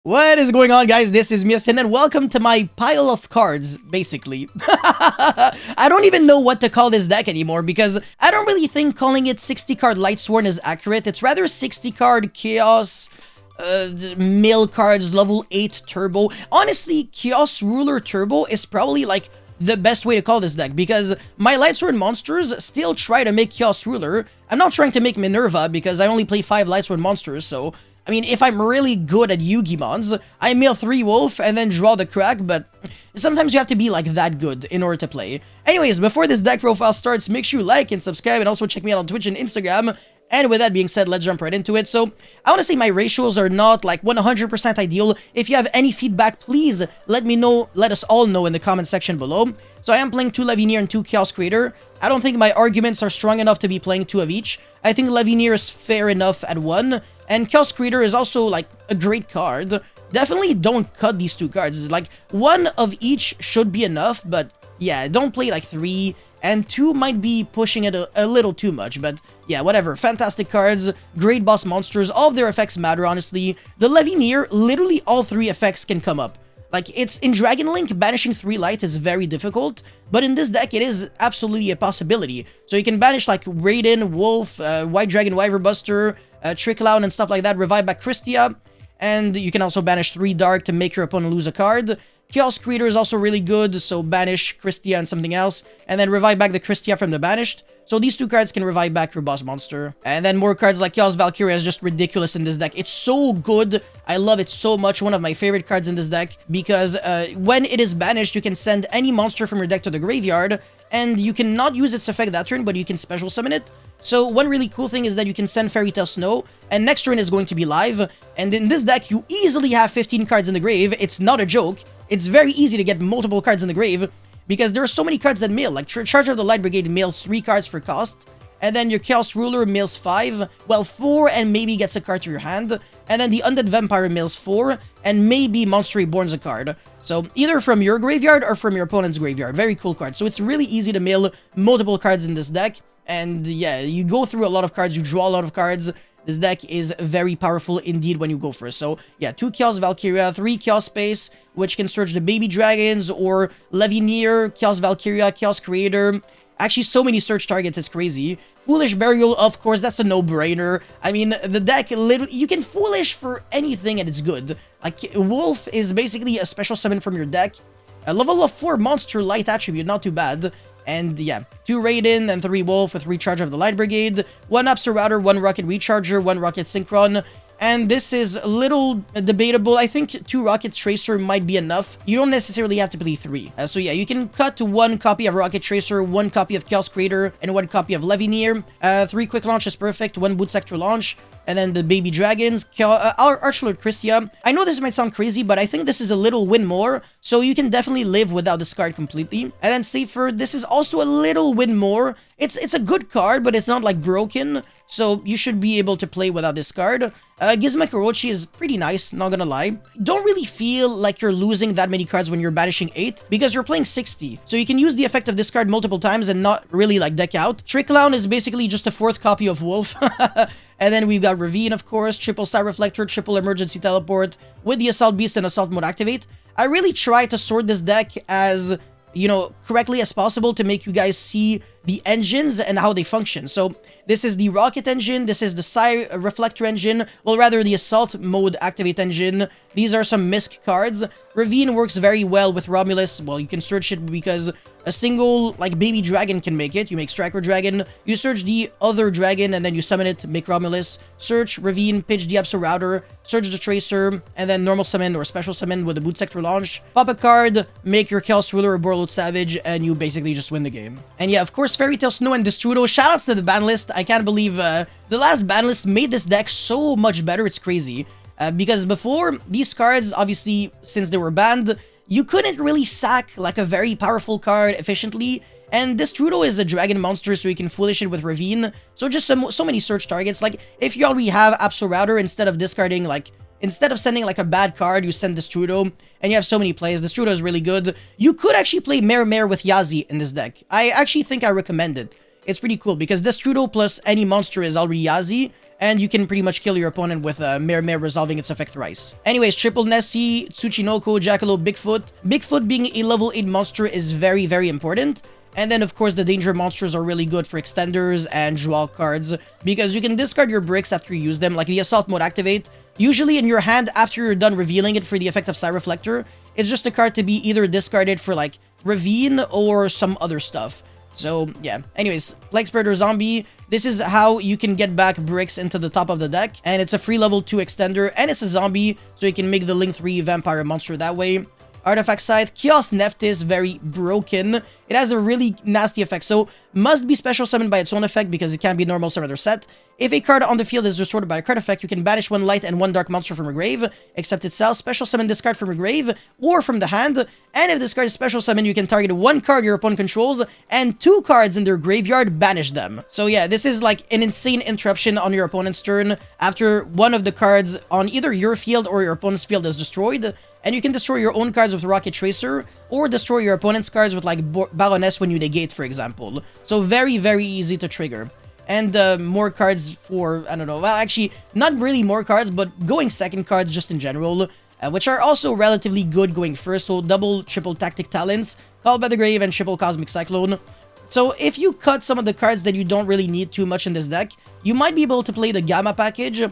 What is going on, guys? This is Miasin, and welcome to my pile of cards, basically. I don't even know what to call this deck anymore, because I don't really think calling it 60-card Lightsworn is accurate. It's rather 60-card Chaos, mill cards, level 8 Turbo. Honestly, Chaos Ruler Turbo is probably, like, the best way to call this deck, because my Lightsworn monsters still try to make Chaos Ruler. I'm not trying to make Minerva, because I only play 5 Lightsworn monsters, so I mean, if I'm really good at Yugi mons, I mill 3 Wolf and then draw the crack, but sometimes you have to be like that good in order to play. Anyways, before this deck profile starts, make sure you like and subscribe, and also check me out on Twitch and Instagram. And with that being said, let's jump right into it. So, I want to say my ratios are not like 100% ideal. If you have any feedback, please let me know, let us all know in the comment section below. So I am playing 2 Levinier and 2 Chaos Creator. I don't think my arguments are strong enough to be playing 2 of each. I think Levinier is fair enough at 1. And Chaos Creator is also, like, a great card. Definitely don't cut these 2 cards. Like, 1 of each should be enough, but yeah, don't play, like, 3. And 2 might be pushing it a little too much, but yeah, whatever. Fantastic cards, great boss monsters, all of their effects matter, honestly. The Levinier, literally all 3 effects can come up. Like, it's in Dragon Link, banishing 3 light is very difficult, but in this deck, it is absolutely a possibility. So you can banish, like, Raiden, Wolf, White Dragon, Wyverbuster, Trickloud, and stuff like that, revive back Christia, and you can also banish 3 Dark to make your opponent lose a card. Chaos Creator is also really good, so banish Christia and something else, and then revive back the Christia from the banished. So these 2 cards can revive back your boss monster. And then more cards like Chaos Valkyria is just ridiculous in this deck. It's so good. I love it so much. One of my favorite cards in this deck, because when it is banished, you can send any monster from your deck to the graveyard, and you cannot use its effect that turn, but you can special summon it. So one really cool thing is that you can send Fairy Tail Snow, and next turn is going to be live. And in this deck, you easily have 15 cards in the grave. It's not a joke. It's very easy to get multiple cards in the grave, because there are so many cards that mill. Like, Charge of the Light Brigade mills 3 cards for cost, and then your Chaos Ruler mills 5, well, 4, and maybe gets a card to your hand, and then the Undead Vampire mills 4, and maybe Monster Reborn's a card. So, either from your graveyard or from your opponent's graveyard. Very cool card. So, it's really easy to mill multiple cards in this deck, and yeah, you go through a lot of cards, you draw a lot of cards. This deck is very powerful indeed when you go first. So, yeah, 2 Chaos Valkyria, 3 Chaos Space, which can search the Baby Dragons, or Levinier, Chaos Valkyria, Chaos Creator. Actually, so many search targets, it's crazy. Foolish Burial, of course, that's a no-brainer. I mean, the deck, literally, you can Foolish for anything and it's good. Like, Wolf is basically a special summon from your deck. A level of 4 monster light attribute, not too bad. And yeah, 2 Raiden and 3 Wolf with Recharge of the Light Brigade, 1 Router, 1 Rocket Recharger, 1 Rocket Synchron. And this is a little debatable. I think 2 Rocket Tracer might be enough. You don't necessarily have to play 3. So yeah, you can cut to 1 copy of Rocket Tracer, 1 copy of Chaos Creator, and 1 copy of Levinier. 3 Quick Launch is perfect, 1 Boot Sector Launch. And then the Baby Dragons, Archlord Christia. I know this might sound crazy, but I think this is a little win more, so you can definitely live without this card completely. And then Safer, this is also a little win more. It's a good card, but it's not like broken, so you should be able to play without this card. Gizmo Kurochi is pretty nice, not gonna lie. Don't really feel like you're losing that many cards when you're banishing 8, because you're playing 60. So you can use the effect of this card multiple times and not really like deck out. Trickloud is basically just a 4th copy of Wolf. And then we've got Ravine, of course, triple Side Reflector, triple Emergency Teleport with the Assault Beast and Assault Mode activate. I really try to sort this deck as, you know, correctly as possible to make you guys see the engines and how they function. So this is the Rocket engine, this is the Psi Reflector engine, well, rather the Assault Mode activate engine. These are some misc cards. Ravine works very well with Romulus. Well, you can search it because a single, like, Baby Dragon can make it. You make Striker Dragon, you search the other dragon, and then you summon it to make Romulus. Search, Ravine, pitch the Absol Router, search the Tracer, and then normal summon or special summon with the Boot Sector Launch. Pop a card, make your Chaos Ruler or Borload Savage, and you basically just win the game. And yeah, of course, Fairy Tail Snow and Destrudo. Shoutouts to the ban list. I can't believe the last ban list made this deck so much better. It's crazy. Because before, these cards, obviously, since they were banned, you couldn't really sack like a very powerful card efficiently. And Destrudo is a dragon monster, so you can Foolish it with Ravine. So just so many search targets. Like, if you already have Absol Router, instead of discarding, like, instead of sending like a bad card, you send Destrudo, and you have so many plays. Destrudo is really good. You could actually play Mare with Yazi in this deck. I actually think I recommend it. It's pretty cool, because Destrudo plus any monster is already Yazi, and you can pretty much kill your opponent with Mare resolving its effect thrice. Anyways, Triple Nessie, Tsuchinoko, Jackalope, Bigfoot. Bigfoot being a level 8 monster is very, very important. And then, of course, the danger monsters are really good for extenders and draw cards, because you can discard your bricks after you use them, like the Assault Mode Activate. Usually in your hand after you're done revealing it for the effect of Reflector. It's just a card to be either discarded for, like, Ravine or some other stuff. So, yeah. Anyways, Plague Spreader Zombie. This is how you can get back bricks into the top of the deck. And it's a free level 2 extender. And it's a zombie, so you can make the Link 3 Vampire monster that way. Artifact Scythe, Chaos Nephthys, very broken. It has a really nasty effect, so must be special summoned by its own effect because it can't be normal summon or set. If a card on the field is distorted by a card effect, you can banish 1 light and 1 dark monster from your grave, except itself, special summon this card from your grave or from the hand. And if this card is special summon, you can target 1 card your opponent controls and 2 cards in their graveyard, banish them. So yeah, this is like an insane interruption on your opponent's turn after one of the cards on either your field or your opponent's field is destroyed. And you can destroy your own cards with Rocket Tracer, or destroy your opponent's cards with, like, Baroness when you negate, for example. So very, very easy to trigger. And more cards for, I don't know, well, actually, not really more cards, but going second cards just in general, which are also relatively good going first. So double, triple Tactic Talents, Called by the Grave, and triple Cosmic Cyclone. So if you cut some of the cards that you don't really need too much in this deck, you might be able to play the Gamma package,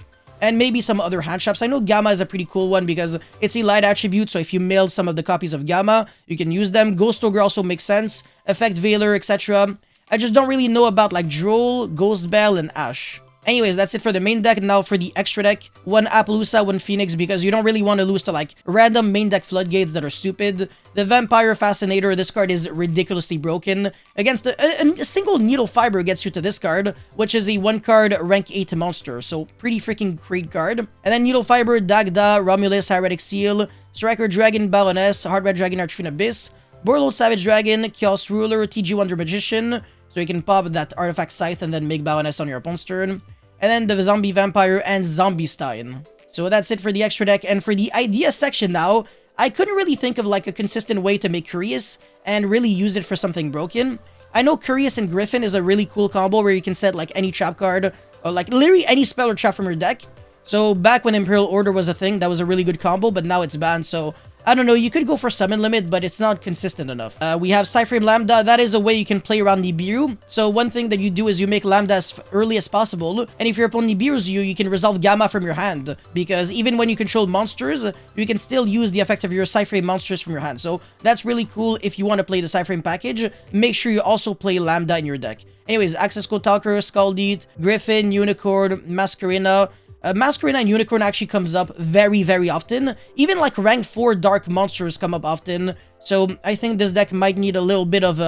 and maybe some other hand traps. I know Gamma is a pretty cool one because it's a light attribute, so if you mail some of the copies of Gamma, you can use them. Ghost Ogre also makes sense. Effect Veiler, etc. I just don't really know about like Droll, Ghost Bell, and Ash. Anyways, that's it for the main deck. Now for the extra deck, 1 Appaloosa, 1 Phoenix, because you don't really want to lose to like random main deck floodgates that are stupid. The Vampire Fascinator, this card is ridiculously broken. Against a single Needle Fiber gets you to this card, which is a 1-card rank 8 monster, so pretty freaking great card. And then Needle Fiber, Dagda, Romulus, Heretic Seal, Striker Dragon, Baroness, Hard Red Dragon, Archfiend Abyss, Borload Savage Dragon, Chaos Ruler, TG Wonder Magician, so you can pop that Artifact Scythe and then make Baroness on your opponent's turn. And then the Zombie Vampire and Zombie Stein. So that's it for the extra deck. And for the idea section now, I couldn't really think of like a consistent way to make Curious and really use it for something broken. I know Curious and Griffin is a really cool combo where you can set like any trap card or like literally any spell or trap from your deck. So back when Imperial Order was a thing, that was a really good combo, but now it's banned, so I don't know, you could go for Summon Limit, but it's not consistent enough. We have Cyframe Lambda. That is a way you can play around Nibiru. So one thing that you do is you make Lambda as early as possible, and if your opponent Nibiru's you can resolve Gamma from your hand, because even when you control monsters, you can still use the effect of your Cyframe monsters from your hand. So that's really cool if you want to play the Cyframe package. Make sure you also play Lambda in your deck. Anyways, Access Code Talker, Scaldite, Griffin, Unicorn, Masquerena. Masquerena and Unicorn actually comes up very, very often. Even like rank 4 dark monsters come up often. So I think this deck might need a little bit of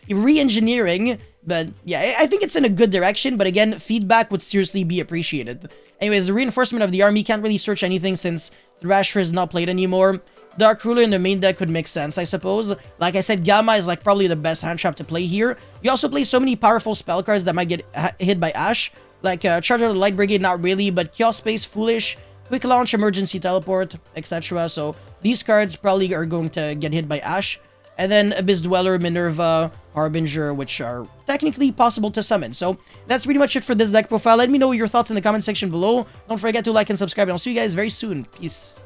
re-engineering. But yeah, I think it's in a good direction. But again, feedback would seriously be appreciated. Anyways, the Reinforcement of the Army can't really search anything since Thrasher is not played anymore. Dark Ruler in the main deck could make sense, I suppose. Like I said, Gamma is like probably the best hand trap to play here. You also play so many powerful spell cards that might get hit by Ash. Like Charge of the Light Brigade, not really, but Chaos Space, Foolish, Quick Launch, Emergency Teleport, etc. So these cards probably are going to get hit by Ash. And then Abyss Dweller, Minerva, Harbinger, which are technically possible to summon. So that's pretty much it for this deck profile. Let me know your thoughts in the comment section below. Don't forget to like and subscribe, and I'll see you guys very soon. Peace.